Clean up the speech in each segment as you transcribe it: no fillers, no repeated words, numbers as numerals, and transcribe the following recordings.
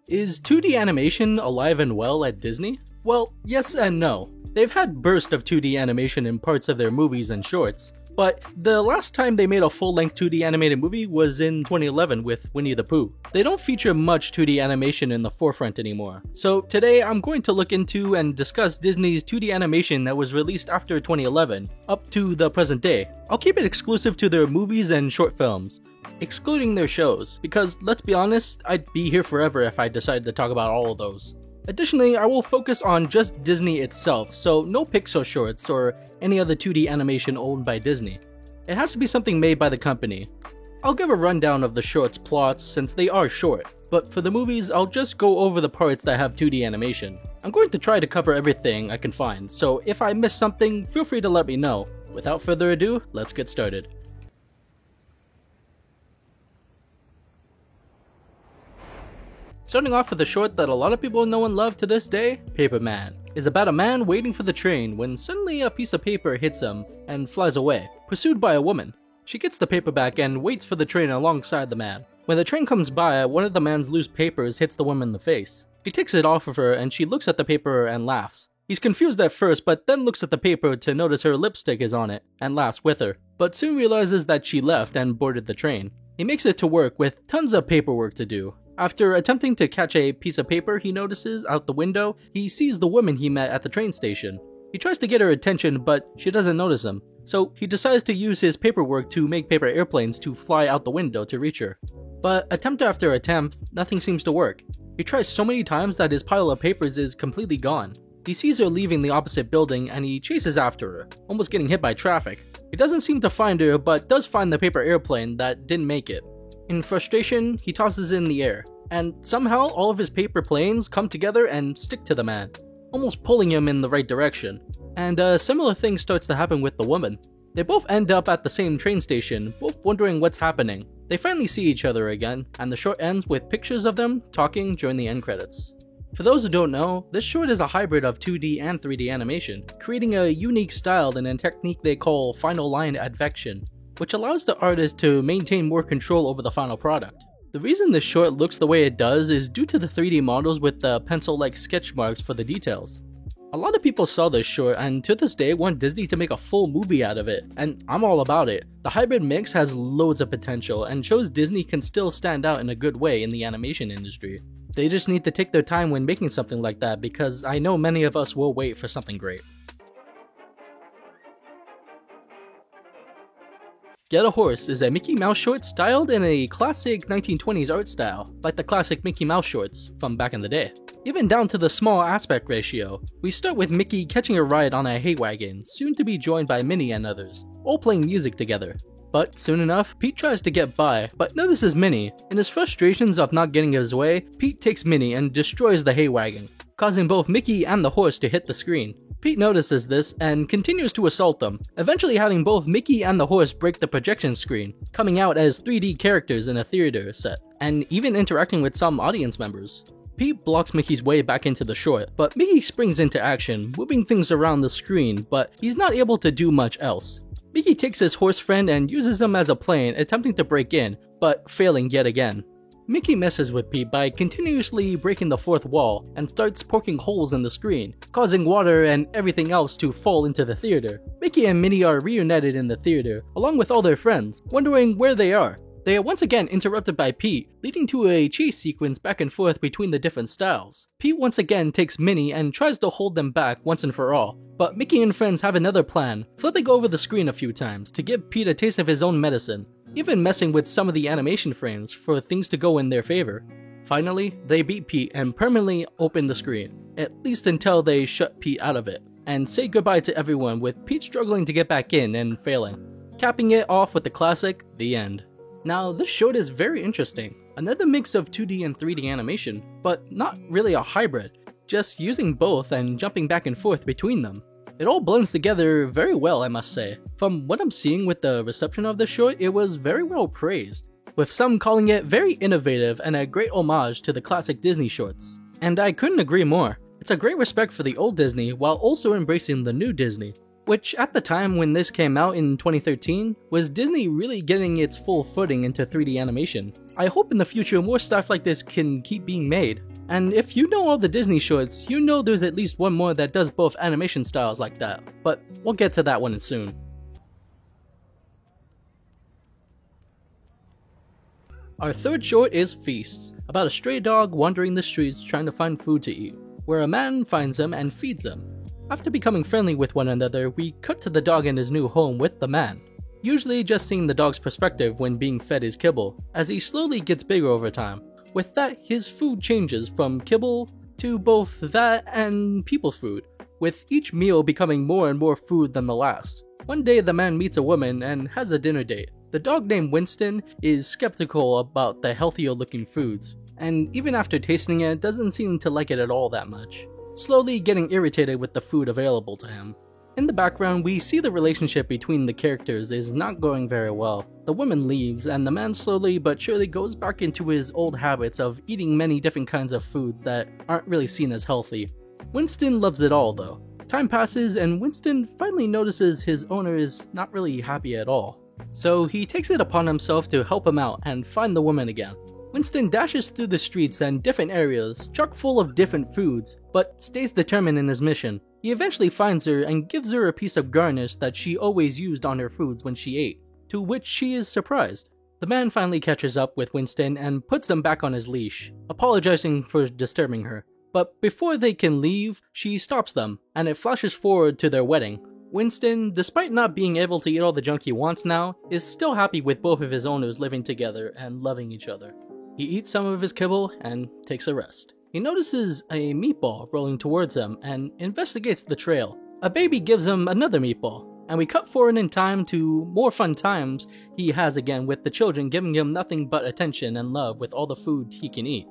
Is 2D animation alive and well at Disney? Well, yes and no. They've had bursts of 2D animation in parts of their movies and shorts, but the last time they made a full-length 2D animated movie was in 2011 with Winnie the Pooh. They don't feature much 2D animation in the forefront anymore. So today I'm going to look into and discuss Disney's 2D animation that was released after 2011, up to the present day. I'll keep it exclusive to their movies and short films, excluding their shows, because let's be honest, I'd be here forever if I decided to talk about all of those. Additionally, I will focus on just Disney itself, so no Pixar shorts or any other 2D animation owned by Disney. It has to be something made by the company. I'll give a rundown of the shorts' plots since they are short, but for the movies, I'll just go over the parts that have 2D animation. I'm going to try to cover everything I can find, so if I miss something, feel free to let me know. Without further ado, let's get started. Starting off with a short that a lot of people know and love to this day, Paperman, is about a man waiting for the train when suddenly a piece of paper hits him and flies away, pursued by a woman. She gets the paper back and waits for the train alongside the man. When the train comes by, one of the man's loose papers hits the woman in the face. He takes it off of her and she looks at the paper and laughs. He's confused at first, but then looks at the paper to notice her lipstick is on it and laughs with her, but soon realizes that she left and boarded the train. He makes it to work with tons of paperwork to do. After attempting to catch a piece of paper he notices out the window, he sees the woman he met at the train station. He tries to get her attention, but she doesn't notice him, so he decides to use his paperwork to make paper airplanes to fly out the window to reach her. But attempt after attempt, nothing seems to work. He tries so many times that his pile of papers is completely gone. He sees her leaving the opposite building and he chases after her, almost getting hit by traffic. He doesn't seem to find her, but does find the paper airplane that didn't make it. In frustration, he tosses it in the air, and somehow all of his paper planes come together and stick to the man, almost pulling him in the right direction. And a similar thing starts to happen with the woman. They both end up at the same train station, both wondering what's happening. They finally see each other again, and the short ends with pictures of them talking during the end credits. For those who don't know, this short is a hybrid of 2D and 3D animation, creating a unique style and a technique they call final line advection, which allows the artist to maintain more control over the final product. The reason this short looks the way it does is due to the 3D models with the pencil-like sketch marks for the details. A lot of people saw this short and to this day want Disney to make a full movie out of it, and I'm all about it. The hybrid mix has loads of potential and shows Disney can still stand out in a good way in the animation industry. They just need to take their time when making something like that because I know many of us will wait for something great. Get a Horse is a Mickey Mouse short styled in a classic 1920s art style, like the classic Mickey Mouse shorts from back in the day. Even down to the small aspect ratio. We start with Mickey catching a ride on a hay wagon, soon to be joined by Minnie and others, all playing music together. But soon enough, Pete tries to get by, but notices Minnie. In his frustrations of not getting his way, Pete takes Minnie and destroys the hay wagon, causing both Mickey and the horse to hit the screen. Pete notices this and continues to assault them, eventually having both Mickey and the horse break the projection screen, coming out as 3D characters in a theater set, and even interacting with some audience members. Pete blocks Mickey's way back into the short, but Mickey springs into action, moving things around the screen, but he's not able to do much else. Mickey takes his horse friend and uses him as a plane, attempting to break in, but failing yet again. Mickey messes with Pete by continuously breaking the fourth wall and starts poking holes in the screen, causing water and everything else to fall into the theater. Mickey and Minnie are reunited in the theater, along with all their friends, wondering where they are. They are once again interrupted by Pete, leading to a chase sequence back and forth between the different styles. Pete once again takes Minnie and tries to hold them back once and for all, but Mickey and friends have another plan, flipping over the screen a few times to give Pete a taste of his own medicine, even messing with some of the animation frames for things to go in their favor. Finally, they beat Pete and permanently open the screen, at least until they shut Pete out of it, and say goodbye to everyone with Pete struggling to get back in and failing, capping it off with the classic, The End. Now, this short is very interesting. Another mix of 2D and 3D animation, but not really a hybrid, just using both and jumping back and forth between them. It all blends together very well, I must say. From what I'm seeing with the reception of this short, it was very well praised, with some calling it very innovative and a great homage to the classic Disney shorts. And I couldn't agree more. It's a great respect for the old Disney while also embracing the new Disney, which at the time when this came out in 2013, was Disney really getting its full footing into 3D animation. I hope in the future more stuff like this can keep being made. And if you know all the Disney shorts, you know there's at least one more that does both animation styles like that, but we'll get to that one soon. Our third short is Feast, about a stray dog wandering the streets trying to find food to eat, where a man finds him and feeds him. After becoming friendly with one another, we cut to the dog in his new home with the man, usually just seeing the dog's perspective when being fed his kibble, as he slowly gets bigger over time. With that, his food changes from kibble to both that and people's food, with each meal becoming more and more food than the last. One day the man meets a woman and has a dinner date. The dog named Winston is skeptical about the healthier looking foods, and even after tasting it, doesn't seem to like it at all that much, slowly getting irritated with the food available to him. In the background, we see the relationship between the characters is not going very well. The woman leaves, and the man slowly but surely goes back into his old habits of eating many different kinds of foods that aren't really seen as healthy. Winston loves it all though. Time passes, and Winston finally notices his owner is not really happy at all. So he takes it upon himself to help him out and find the woman again. Winston dashes through the streets and different areas, chock full of different foods, but stays determined in his mission. He eventually finds her and gives her a piece of garnish that she always used on her foods when she ate, to which she is surprised. The man finally catches up with Winston and puts him back on his leash, apologizing for disturbing her. But before they can leave, she stops them, and it flashes forward to their wedding. Winston, despite not being able to eat all the junk he wants now, is still happy with both of his owners living together and loving each other. He eats some of his kibble and takes a rest. He notices a meatball rolling towards him and investigates the trail. A baby gives him another meatball, and we cut forward in time to more fun times he has again with the children giving him nothing but attention and love with all the food he can eat.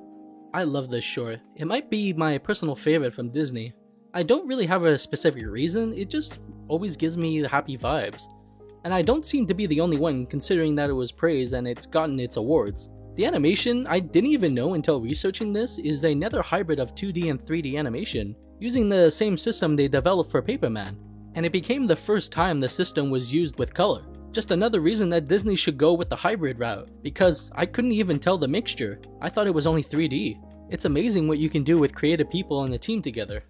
I love this short. It might be my personal favorite from Disney. I don't really have a specific reason, it just always gives me happy vibes. And I don't seem to be the only one, considering that it was praised and it's gotten its awards. The animation, I didn't even know until researching this, is another hybrid of 2D and 3D animation, using the same system they developed for Paperman, and it became the first time the system was used with color. Just another reason that Disney should go with the hybrid route, because I couldn't even tell the mixture. I thought it was only 3D. It's amazing what you can do with creative people and a team together.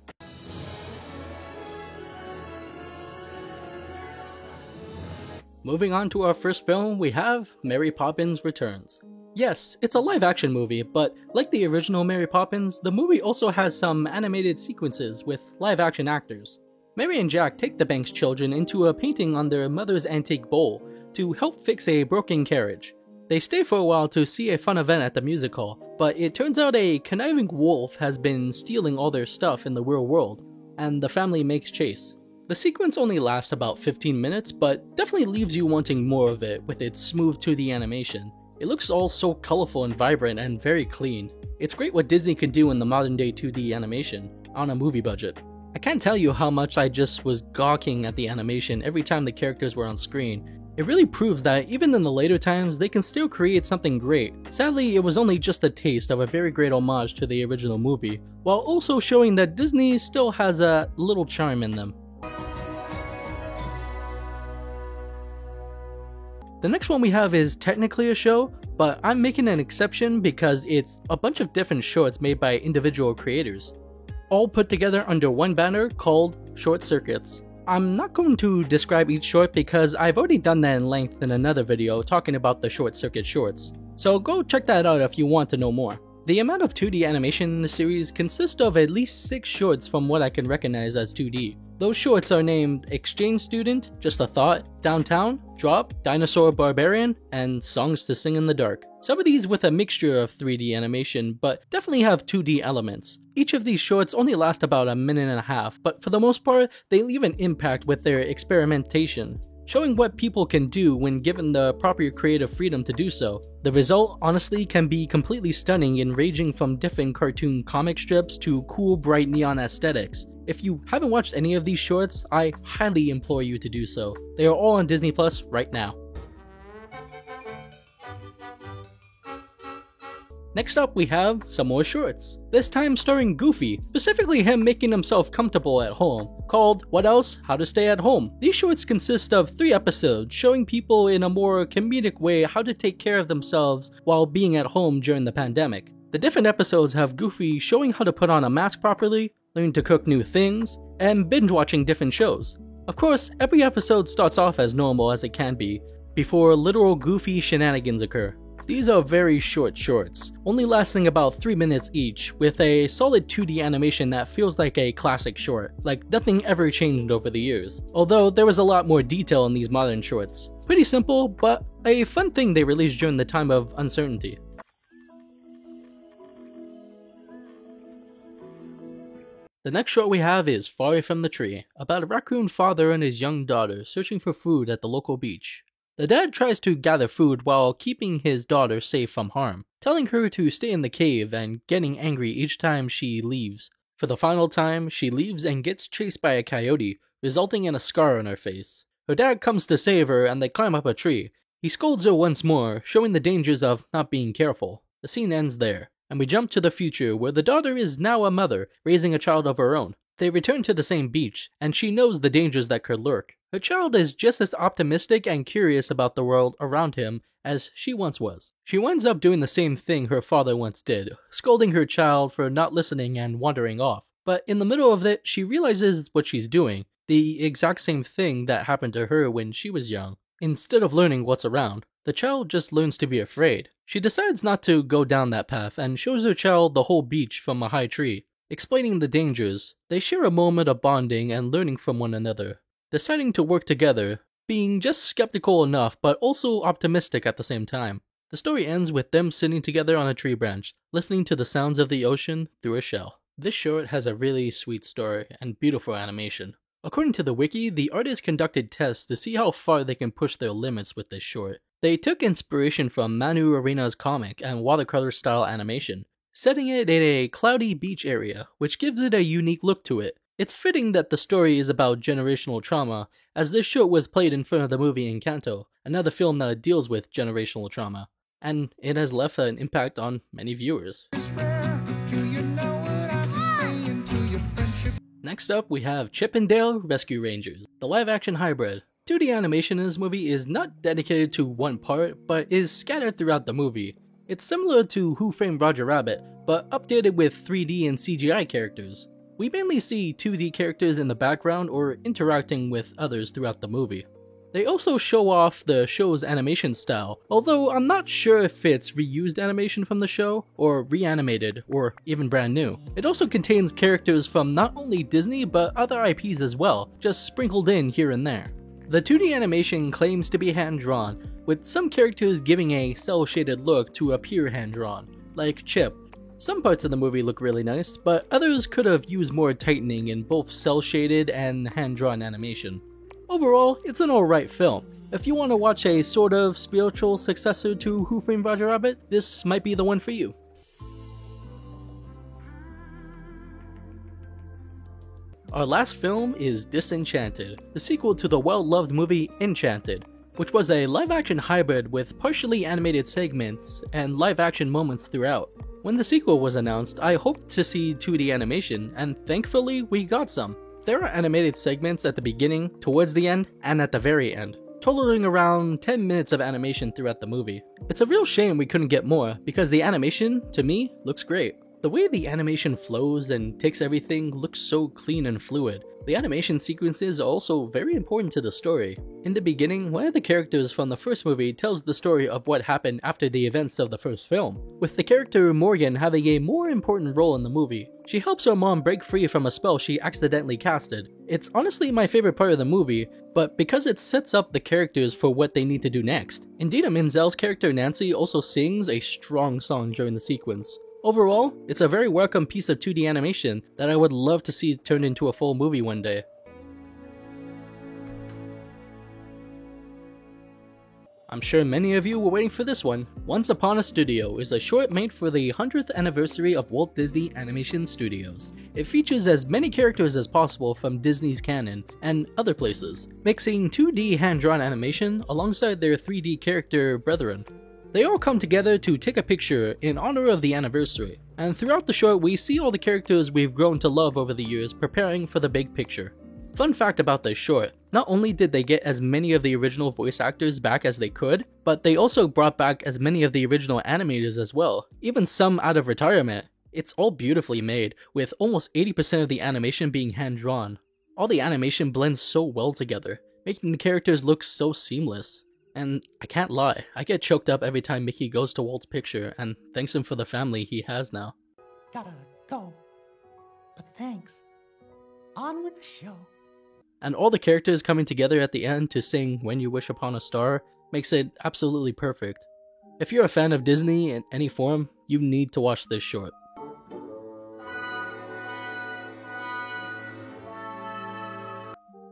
Moving on to our first film, we have Mary Poppins Returns. Yes, it's a live-action movie, but like the original Mary Poppins, the movie also has some animated sequences with live-action actors. Mary and Jack take the Banks children into a painting on their mother's antique bowl to help fix a broken carriage. They stay for a while to see a fun event at the music hall, but it turns out a conniving wolf has been stealing all their stuff in the real world, and the family makes chase. The sequence only lasts about 15 minutes, but definitely leaves you wanting more of it with its smooth 2D animation. It looks all so colorful and vibrant and very clean. It's great what Disney can do in the modern day 2D animation, on a movie budget. I can't tell you how much I just was gawking at the animation every time the characters were on screen. It really proves that even in the later times, they can still create something great. Sadly, it was only just a taste of a very great homage to the original movie, while also showing that Disney still has a little charm in them. The next one we have is technically a show, but I'm making an exception because it's a bunch of different shorts made by individual creators, all put together under one banner called Short Circuits. I'm not going to describe each short because I've already done that in length in another video talking about the Short Circuit shorts, so go check that out if you want to know more. The amount of 2D animation in the series consists of at least 6 shorts from what I can recognize as 2D. Those shorts are named Exchange Student, Just a Thought, Downtown, Drop, Dinosaur Barbarian, and Songs to Sing in the Dark. Some of these with a mixture of 3D animation, but definitely have 2D elements. Each of these shorts only last about a minute and a half, but for the most part, they leave an impact with their experimentation, showing what people can do when given the proper creative freedom to do so. The result, honestly, can be completely stunning and ranging from different cartoon comic strips to cool bright neon aesthetics. If you haven't watched any of these shorts, I highly implore you to do so. They are all on Disney Plus right now. Next up we have some more shorts, this time starring Goofy, specifically him making himself comfortable at home, called What Else? How to Stay at Home. These shorts consist of 3 episodes showing people in a more comedic way how to take care of themselves while being at home during the pandemic. The different episodes have Goofy showing how to put on a mask properly, learning to cook new things, and binge watching different shows. Of course, every episode starts off as normal as it can be, before literal Goofy shenanigans occur. These are very short shorts, only lasting about 3 minutes each, with a solid 2D animation that feels like a classic short, like nothing ever changed over the years. Although there was a lot more detail in these modern shorts. Pretty simple, but a fun thing they released during the time of uncertainty. The next short we have is Far From the Tree, about a raccoon father and his young daughter searching for food at the local beach. The dad tries to gather food while keeping his daughter safe from harm, telling her to stay in the cave and getting angry each time she leaves. For the final time, she leaves and gets chased by a coyote, resulting in a scar on her face. Her dad comes to save her and they climb up a tree. He scolds her once more, showing the dangers of not being careful. The scene ends there, and we jump to the future where the daughter is now a mother, raising a child of her own. They return to the same beach, and she knows the dangers that could lurk. Her child is just as optimistic and curious about the world around him as she once was. She winds up doing the same thing her father once did, scolding her child for not listening and wandering off. But in the middle of it, she realizes what she's doing, the exact same thing that happened to her when she was young. Instead of learning what's around, the child just learns to be afraid. She decides not to go down that path and shows her child the whole beach from a high tree. Explaining the dangers, they share a moment of bonding and learning from one another, deciding to work together, being just skeptical enough but also optimistic at the same time. The story ends with them sitting together on a tree branch, listening to the sounds of the ocean through a shell. This short has a really sweet story and beautiful animation. According to the wiki, the artists conducted tests to see how far they can push their limits with this short. They took inspiration from Manu Arena's comic and watercolor style animation, setting it in a cloudy beach area, which gives it a unique look to it. It's fitting that the story is about generational trauma, as this short was played in front of the movie Encanto, another film that deals with generational trauma, and it has left an impact on many viewers. Next up, we have Chip and Dale Rescue Rangers, the live-action hybrid. 2D animation in this movie is not dedicated to one part, but is scattered throughout the movie. It's similar to Who Framed Roger Rabbit, but updated with 3D and CGI characters. We mainly see 2D characters in the background or interacting with others throughout the movie. They also show off the show's animation style, although I'm not sure if it's reused animation from the show, or reanimated, or even brand new. It also contains characters from not only Disney but other IPs as well, just sprinkled in here and there. The 2D animation claims to be hand-drawn, with some characters giving a cel-shaded look to appear hand-drawn, like Chip. Some parts of the movie look really nice, but others could have used more tightening in both cel-shaded and hand-drawn animation. Overall, it's an alright film. If you want to watch a sort of spiritual successor to Who Framed Roger Rabbit, this might be the one for you. Our last film is Disenchanted, the sequel to the well-loved movie Enchanted, which was a live-action hybrid with partially animated segments and live-action moments throughout. When the sequel was announced, I hoped to see 2D animation, and thankfully we got some. There are animated segments at the beginning, towards the end, and at the very end, totaling around 10 minutes of animation throughout the movie. It's a real shame we couldn't get more, because the animation, to me, looks great. The way the animation flows and takes everything looks so clean and fluid. The animation sequences are also very important to the story. In the beginning, one of the characters from the first movie tells the story of what happened after the events of the first film, with the character Morgan having a more important role in the movie. She helps her mom break free from a spell she accidentally casted. It's honestly my favorite part of the movie, but because it sets up the characters for what they need to do next. Idina Menzel's character Nancy also sings a strong song during the sequence. Overall, it's a very welcome piece of 2D animation that I would love to see turned into a full movie one day. I'm sure many of you were waiting for this one. Once Upon a Studio is a short made for the 100th anniversary of Walt Disney Animation Studios. It features as many characters as possible from Disney's canon and other places, mixing 2D hand-drawn animation alongside their 3D character brethren. They all come together to take a picture in honor of the anniversary, and throughout the short we see all the characters we've grown to love over the years preparing for the big picture. Fun fact about this short, not only did they get as many of the original voice actors back as they could, but they also brought back as many of the original animators as well, even some out of retirement. It's all beautifully made, with almost 80% of the animation being hand-drawn. All the animation blends so well together, making the characters look so seamless. And I can't lie, I get choked up every time Mickey goes to Walt's picture and thanks him for the family he has now. Gotta go, but thanks. On with the show. And all the characters coming together at the end to sing When You Wish Upon a Star makes it absolutely perfect. If you're a fan of Disney in any form, you need to watch this short.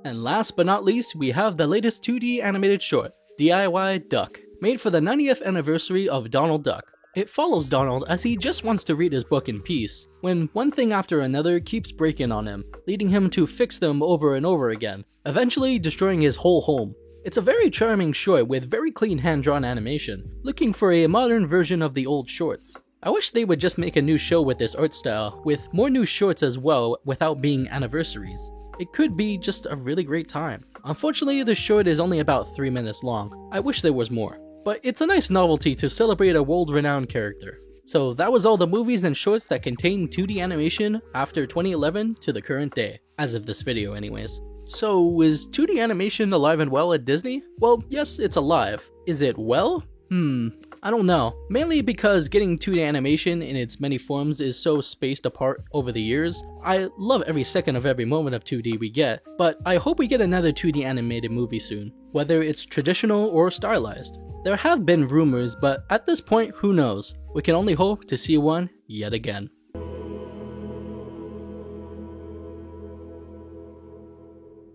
And last but not least, we have the latest 2D animated short, DIY Duck, made for the 90th anniversary of Donald Duck. It follows Donald as he just wants to read his book in peace, when one thing after another keeps breaking on him, leading him to fix them over and over again, eventually destroying his whole home. It's a very charming short with very clean hand-drawn animation, looking for a modern version of the old shorts. I wish they would just make a new show with this art style, with more new shorts as well without being anniversaries. It could be just a really great time. Unfortunately, the short is only about 3 minutes long. I wish there was more. But it's a nice novelty to celebrate a world-renowned character. So that was all the movies and shorts that contain 2D animation after 2011 to the current day, as of this video anyways. So is 2D animation alive and well at Disney? Well, yes, it's alive. Is it well? I don't know. Mainly because getting 2D animation in its many forms is so spaced apart over the years. I love every second of every moment of 2D we get, but I hope we get another 2D animated movie soon, whether it's traditional or stylized. There have been rumors, but at this point, who knows? We can only hope to see one yet again.